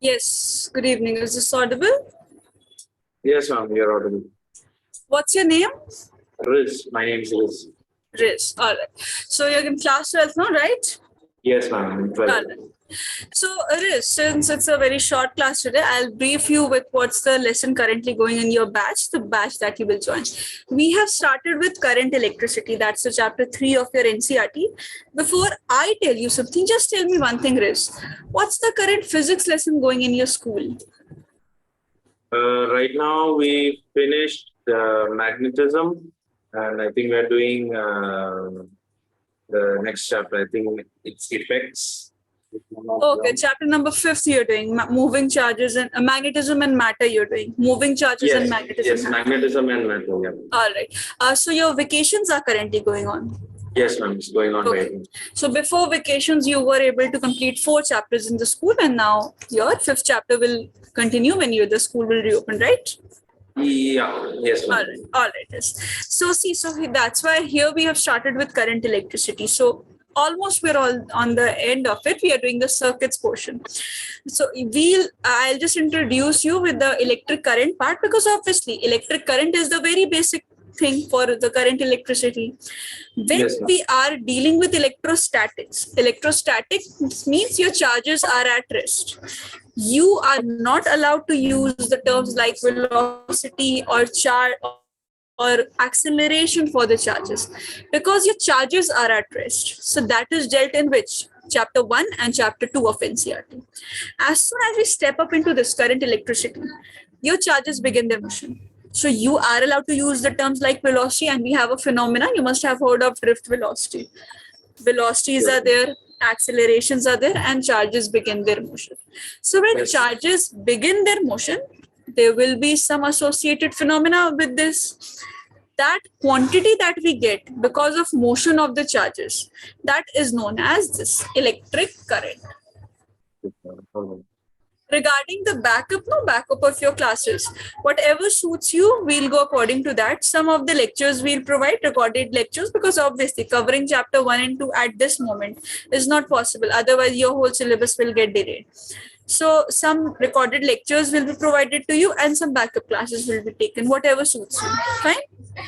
Yes, good evening. Is this audible? Yes, ma'am, you're audible. What's your name? Riz, my name is Riz. Riz. All right. So you're in class 12 now, right? Yes, ma'am, I'm in All 12th. right. So, Riz, since it's a very short class today, I'll brief you with what's the lesson currently going in your batch, the batch that you will join. We have started with current electricity. That's the chapter 3 of your NCRT. Before I tell you something, just tell me one thing, Riz. What's the current physics lesson going in your school? Right now, we finished magnetism, and I think we're doing the next chapter. I think it's effects. Okay, chapter number 5 you're doing moving charges and magnetism and matter you're doing moving charges and Yes, magnetism. yes, magnetism and matter. Yeah. All right. So your vacations are currently going on. Yes, ma'am, it's going on right now. So before vacations, you were able to complete 4 chapters in the school, and now your 5th chapter will continue when the school will reopen, right? Yeah, yes, All ma'am. right, all right. Yes. So see, that's why here we have started with current electricity. So almost we're all on the end of it. We are doing the circuits portion. So I'll just introduce you with the electric current part, because obviously electric current is the very basic thing for the current electricity. When Yes, ma'am. we are dealing with electrostatics means your charges are at rest. You are not allowed to use the terms like velocity or charge or acceleration for the charges, because your charges are at rest. So that is dealt in which? Chapter 1 and chapter 2 of NCRT. As soon as we step up into this current electricity, your charges begin their motion. So you are allowed to use the terms like velocity, and we have a phenomena. You must have heard of drift velocity. Velocities are there, accelerations are there, and charges begin their motion. So when Yes. charges begin their motion, there will be some associated phenomena with this. That quantity that we get because of motion of the charges, that is known as this electric current. Regarding the backup of your classes, whatever suits you, we'll go according to that. Some of the lectures we'll provide recorded lectures, because obviously covering chapter 1 and 2 at this moment is not possible, otherwise your whole syllabus will get delayed. So some recorded lectures will be provided to you, and some backup classes will be taken, whatever suits you. Fine.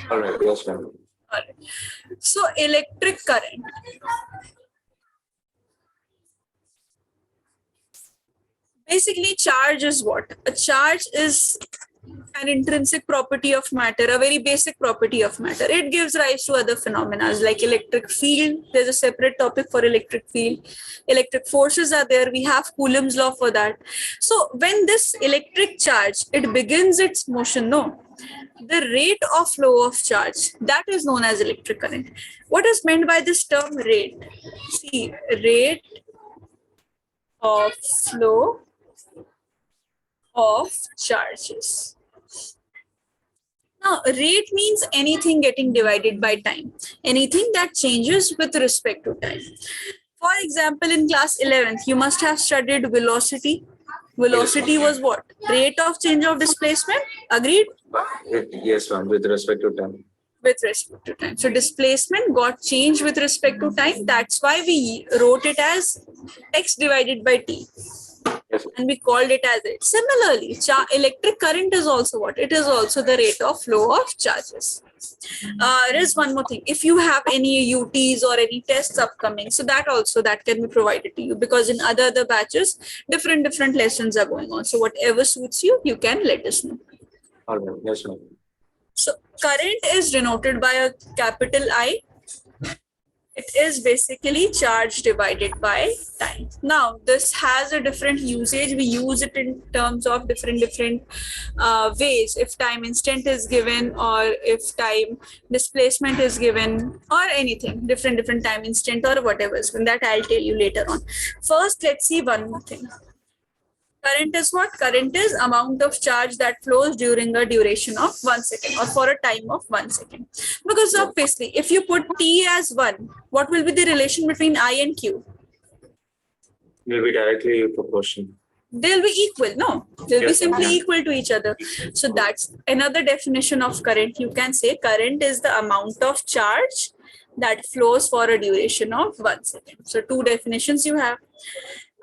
All right, yes, ma'am. All right. So electric current. Basically, charge is what? A charge is an intrinsic property of matter, a very basic property of matter. It gives rise to other phenomena like electric field. There's a separate topic for electric field. Electric forces are there. We have Coulomb's law for that. So when this electric charge, it begins its motion, the rate of flow of charge, that is known as electric current. What is meant by this term rate? See, rate of flow of charges. Now, rate means anything getting divided by time, anything that changes with respect to time. For example, in class 11th, you must have studied velocity. Velocity was what? Rate of change of displacement. Agreed? Yes, ma'am, with respect to time. With respect to time. So displacement got changed with respect to time. That's why we wrote it as x divided by t. Yes. And we called it as it. Similarly, electric current is also what? It is also the rate of flow of charges. There is one more thing. If you have any UTs or any tests upcoming, so that can be provided to you, because in other batches, different lessons are going on. So whatever suits you, you can let us know. All right, yes, ma'am. So current is denoted by a capital I. It is basically charge divided by time. Now, this has a different usage. We use it in terms of different ways. If time instant is given, or if time displacement is given, or anything, different time instant or whatever is given, that I'll tell you later on. First, let's see one more thing. Current is what? Current is amount of charge that flows during a duration of 1 second, or for a time of 1 second. Because obviously, if you put T as 1, what will be the relation between I and Q? Will be directly proportional. They'll be equal, no? They'll be simply equal to each other. So that's another definition of current. You can say current is the amount of charge that flows for a duration of 1 second. So two definitions you have.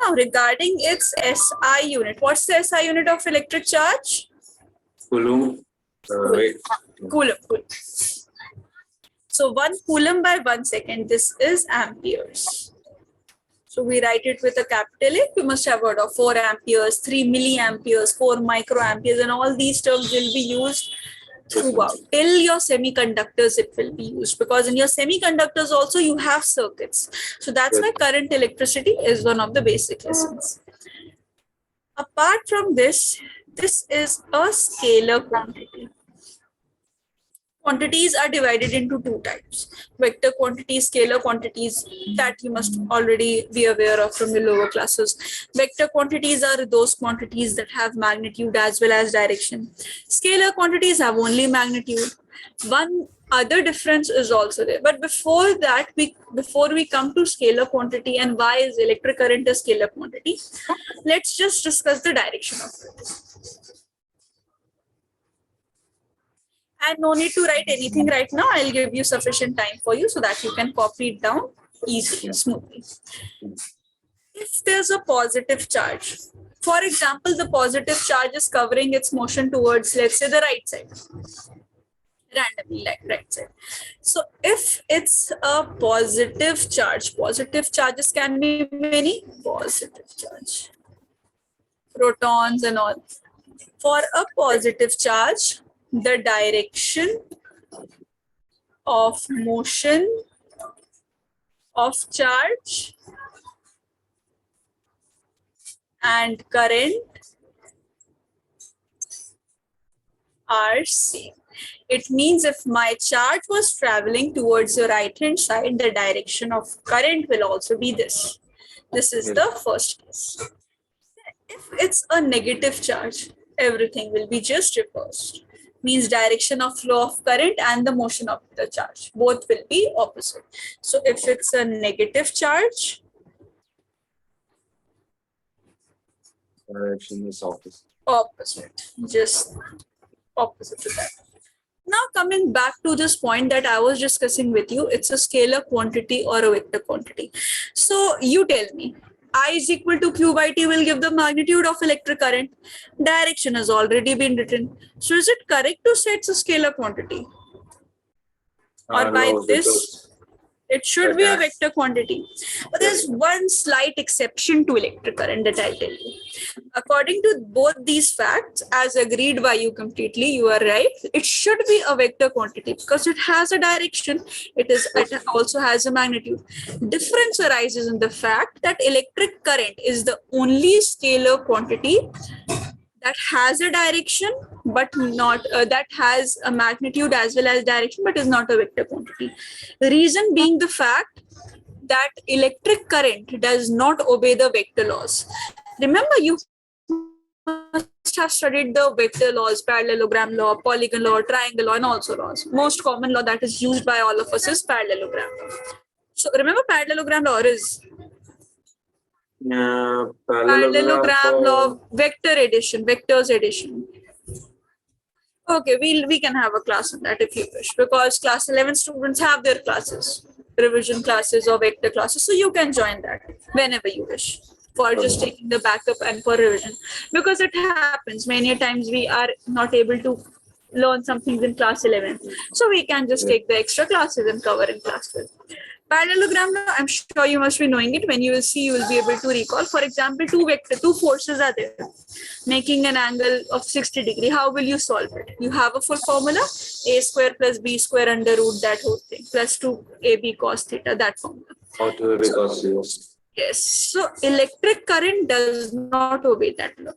Now, regarding its SI unit, what's the SI unit of electric charge? Coulomb. Wait. Coulomb. So 1 coulomb by 1 second, this is amperes. So we write it with a capital A. You must have heard of 4 amperes, 3 milliamperes, 4 microamperes, and all these terms will be used throughout. Till your semiconductors, it will be used, because in your semiconductors also you have circuits. So that's why current electricity is one of the basic lessons. Apart from this, this is a scalar quantity. Quantities are divided into two types: vector quantities, scalar quantities, that you must already be aware of from the lower classes. Vector quantities are those quantities that have magnitude as well as direction. Scalar quantities have only magnitude. One other difference is also there, but before that, before we come to scalar quantity and why is electric current a scalar quantity, let's just discuss the direction of it. And no need to write anything right now. I'll give you sufficient time for you so that you can copy it down easily, smoothly. If there's a positive charge, for example, the positive charge is covering its motion towards, let's say, the right side, randomly, like right side. So if it's a positive charges can be many positive charge, protons and all. For a positive charge, the direction of motion of charge and current are same. It means if my charge was traveling towards the right hand side, the direction of current will also be this. This is the first case. If it's a negative charge, everything will be just reversed. Means direction of flow of current and the motion of the charge, both will be opposite. So if it's a negative charge, Direction is opposite, just opposite to that. Now coming back to this point that I was discussing with you, it's a scalar quantity or a vector quantity. So you tell me, I is equal to Q by T will give the magnitude of electric current. Direction has already been written. So is it correct to say it's a scalar quantity? Or by this, it should be a vector quantity. But there's one slight exception to electric current that I'll tell you. According to both these facts, as agreed by you completely, you are right. It should be a vector quantity because it has a direction. It also has a magnitude. Difference arises in the fact that electric current is the only scalar quantity that has a direction, but not that has a magnitude as well as direction, but is not a vector quantity. The reason being the fact that electric current does not obey the vector laws. Remember, you must have studied the vector laws, parallelogram law, polygon law, triangle law, and also laws. Most common law that is used by all of us is parallelogram. So remember parallelogram law is parallelogram law, vector addition, vectors addition. Okay, we can have a class on that if you wish, because class 11 students have their classes, revision classes or vector classes, so you can join that whenever you wish for just taking the backup and for revision, because it happens many times we are not able to learn some things in class 11, so we can just take the extra classes and cover in class 12. Parallelogram law, I'm sure you must be knowing it. When you will see, you will be able to recall. For example, two forces are there making an angle of 60 degrees. How will you solve it? You have a full formula: a square plus b square under root that whole thing plus 2ab cos theta, that formula. Yes. So electric current does not obey that law.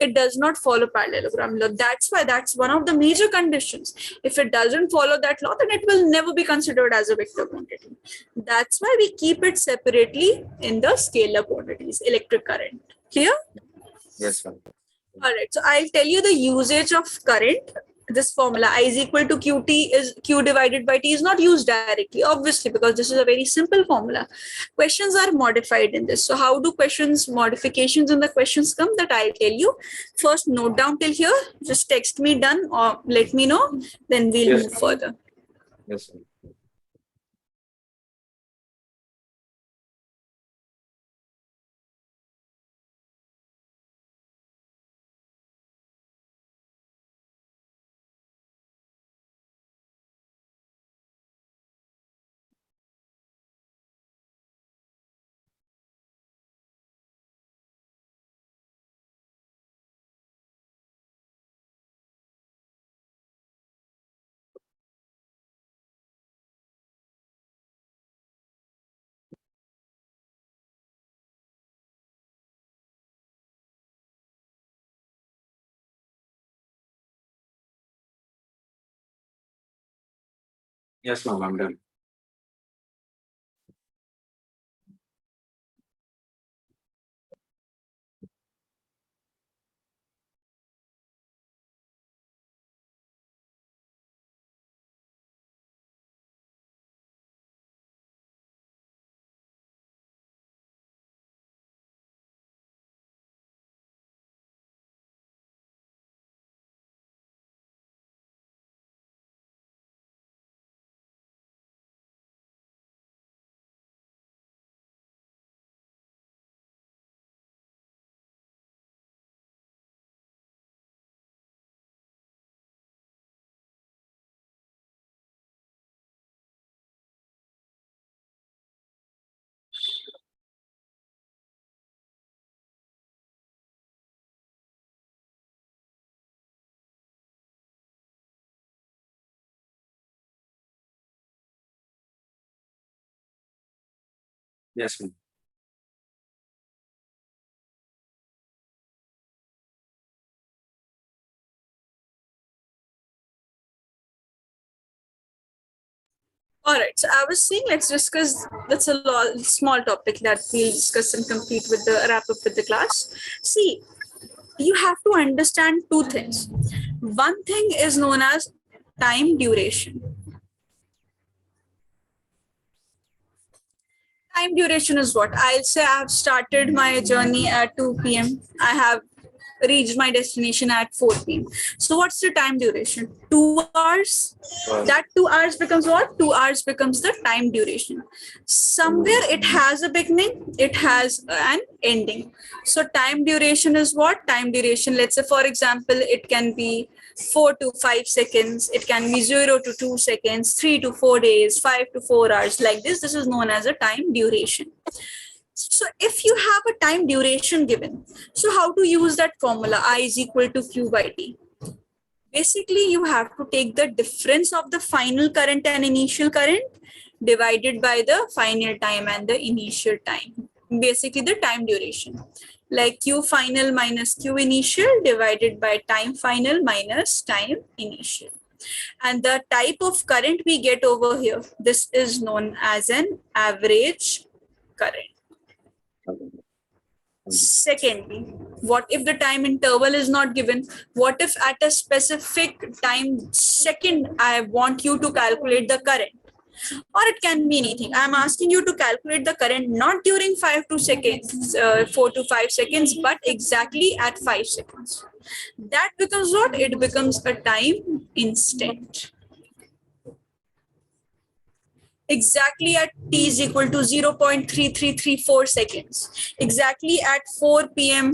It does not follow parallelogram law. That's why that's one of the major conditions. If it doesn't follow that law, then it will never be considered as a vector quantity. That's why we keep it separately in the scalar quantities, electric current. Clear? Yes, ma'am. All right. So I'll tell you the usage of current. This formula I is equal to QT is Q divided by T is not used directly, obviously, because this is a very simple formula. Questions are modified in this. So how do modifications in the questions come, that I'll tell you. First, note down till here. Just text me done or let me know. Then we'll move further. Yes, ma'am. Yes, ma'am, I'm done. Yes, ma'am. All right. So I was saying, let's discuss. That's a small topic that we'll discuss and complete with the wrap up with the class. See, you have to understand two things. One thing is known as time duration. Time duration is what? I'll say I have started my journey at 2 p.m. I have reached my destination at 4 p.m. So what's the time duration? 2 hours. That 2 hours becomes what? 2 hours becomes the time duration. Somewhere it has a beginning, it has an ending. So time duration is what? Time duration, let's say for example, it can be 4 to 5 seconds, it can be 0 to 2 seconds, 3 to 4 days, 5 to 4 hours, like this. This is known as a time duration. So if you have a time duration given, so how to use that formula? I is equal to Q by T. Basically, you have to take the difference of the final current and initial current divided by the final time and the initial time. Basically, the time duration. Like Q final minus Q initial divided by time final minus time initial. And the type of current we get over here, this is known as an average current. Secondly, what if the time interval is not given? What if at a specific time second, I want you to calculate the current? Or it can be anything. I'm asking you to calculate the current not during 4 to 5 seconds, but exactly at 5 seconds. That becomes what? It becomes a time instant. Exactly at t is equal to 0.3334 seconds, exactly at 4 p.m.,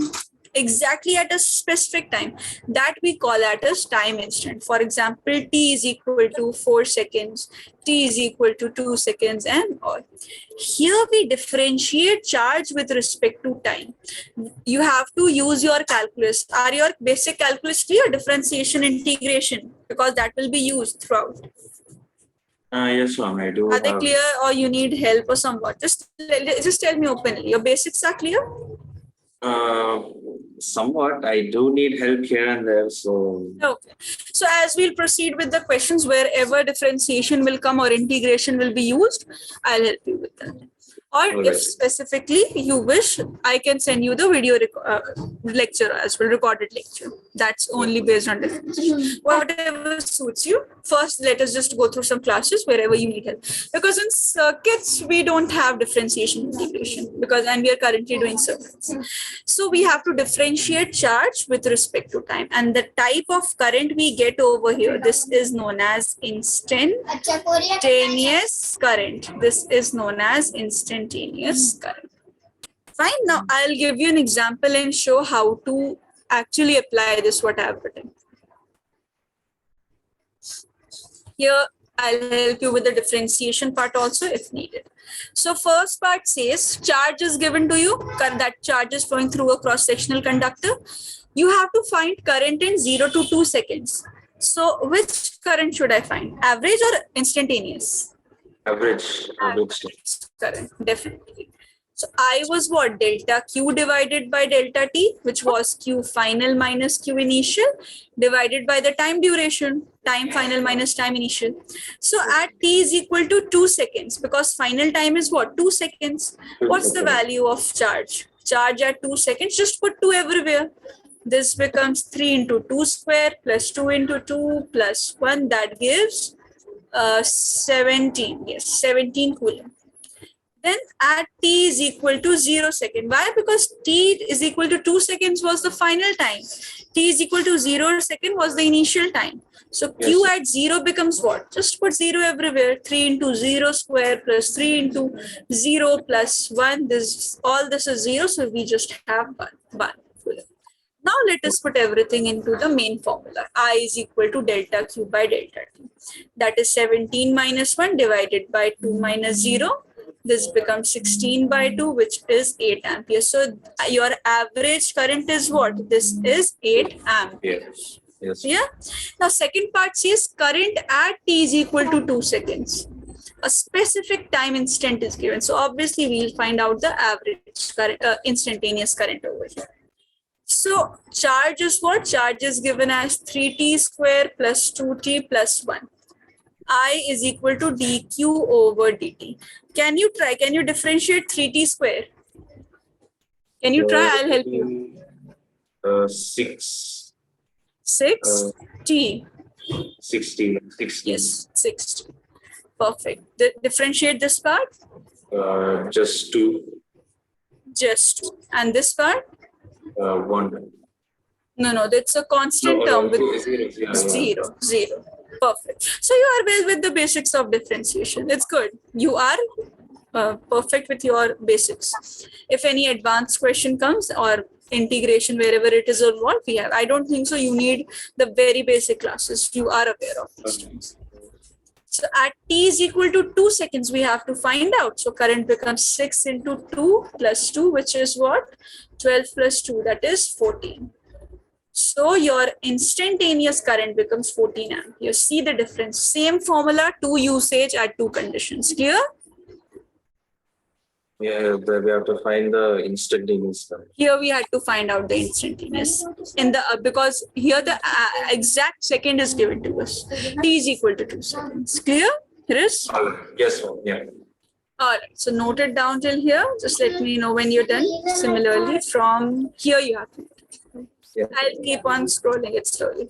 exactly at a specific time, that we call it as time instant. For example, t is equal to 4 seconds, t is equal to 2 seconds, and all. Here we differentiate charge with respect to time. You have to use your calculus. Are your basic calculus clear? Differentiation, integration, because that will be used throughout. Yes, ma'am, I do Are they have. clear, or you need help or somewhat? Just tell me openly. Your basics are clear? Uh, Somewhat. I do need help here and there. So, Okay. So as we'll proceed with the questions, wherever differentiation will come or integration will be used, I'll help you with that. Or all if right. specifically you wish, I can send you the video lecture as well, recorded lecture. That's only based on differentiation. Whatever suits you. First, let us just go through some classes wherever you need help. Because in circuits, we don't have differentiation integration, and we are currently doing circuits. So we have to differentiate charge with respect to time. And the type of current we get over here, this is known as instantaneous current. This is known as instantaneous current. Fine. Now I'll give you an example and show how to actually apply this, what I've written. Here, I'll help you with the differentiation part also if needed. So first part says charge is given to you, that charge is flowing through a cross-sectional conductor. You have to find current in 0 to 2 seconds. So which current should I find? Average or instantaneous? Average. Current, definitely. So I was what? Delta Q divided by delta T, which was Q final minus Q initial, divided by the time duration, time final minus time initial. So at T is equal to 2 seconds, because final time is what? 2 seconds. What's the value of charge? Charge at 2 seconds, just put 2 everywhere. This becomes 3 into 2 square plus 2 into 2 plus 1. That gives 17. Yes, 17 coulomb. Then at t is equal to 0 second. Why? Because t is equal to 2 seconds was the final time. T is equal to 0 second was the initial time. So Q at 0 becomes what? Just put 0 everywhere. 3 into 0 square plus 3 into 0 plus 1. All this is 0. So we just have 1. Now let us put everything into the main formula. I is equal to delta Q by delta T. That is 17 minus 1 divided by 2 minus 0. This becomes 16 by 2, which is 8 amperes. So your average current is what? This is 8 amperes. Yes. Yeah. Now second part says current at t is equal to 2 seconds. A specific time instant is given. So obviously we'll find out the average current, instantaneous current over here. So charge is what? Charge is given as 3t square plus 2t plus 1. I is equal to dq over dt. Can you try? Can you differentiate 3t square? Can you try? I'll help you. 6. 6t. 16. Yes, 60. Perfect. Differentiate this part? Just 2. Just 2. And this part? 1. No, that's a constant term with 0. Perfect. So you are well with the basics of differentiation. It's good. You are perfect with your basics. If any advanced question comes or integration wherever it is or what we have, I don't think so. You need the very basic classes. You are aware of these things. So at t is equal to 2 seconds, we have to find out. So current becomes 6 into 2 plus 2, which is what? 12 plus 2, that is 14. So your instantaneous current becomes 14 amperes. See the difference. Same formula, 2 usage at 2 conditions. Clear? Yeah, we have to find the instantaneous current. Here we had to find out the instantaneous in the because here the exact second is given to us. T is equal to 2 seconds. Clear? Riz? Yes, ma'am. Yeah. All right. So note it down till here. Just let me know when you're done. Similarly, from here you have to. Yeah. I'll keep on scrolling it slowly.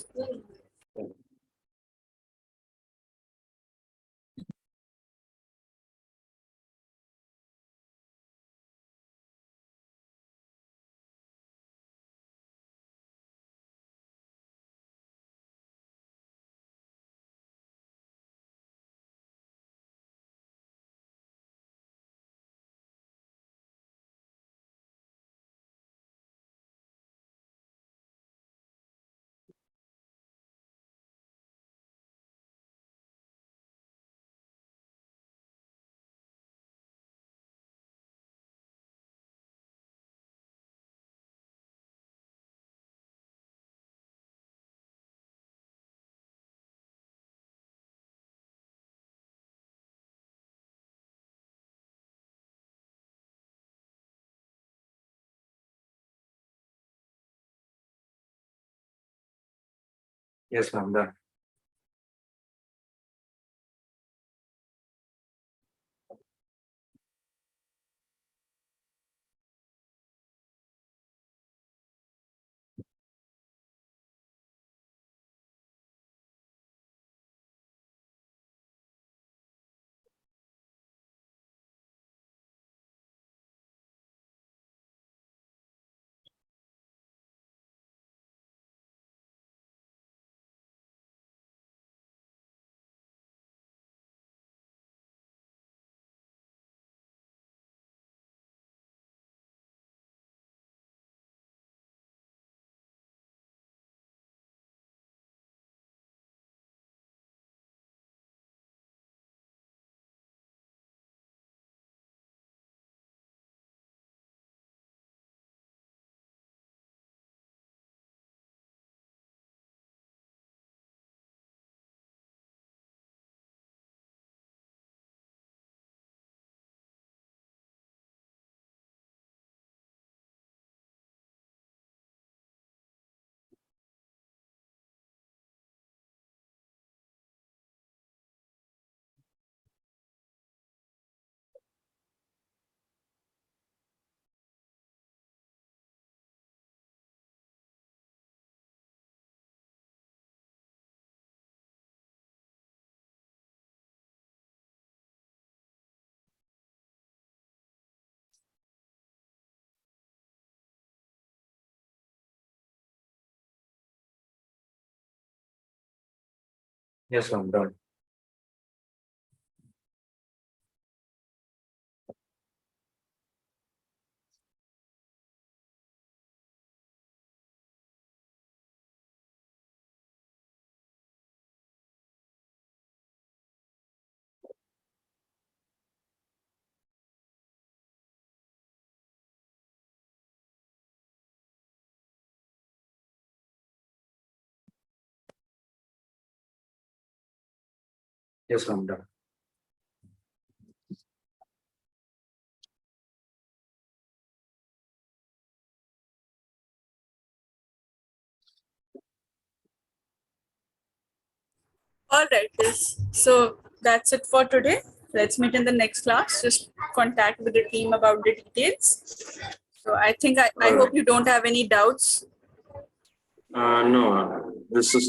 Yes, ma'am. Done. Yes, ma'am. Done. Yes, ma'am. Done. All right, Liz. So that's it for today. Let's meet in the next class. Just contact with the team about the details. So I think I All hope right. you don't have any doubts. No, this is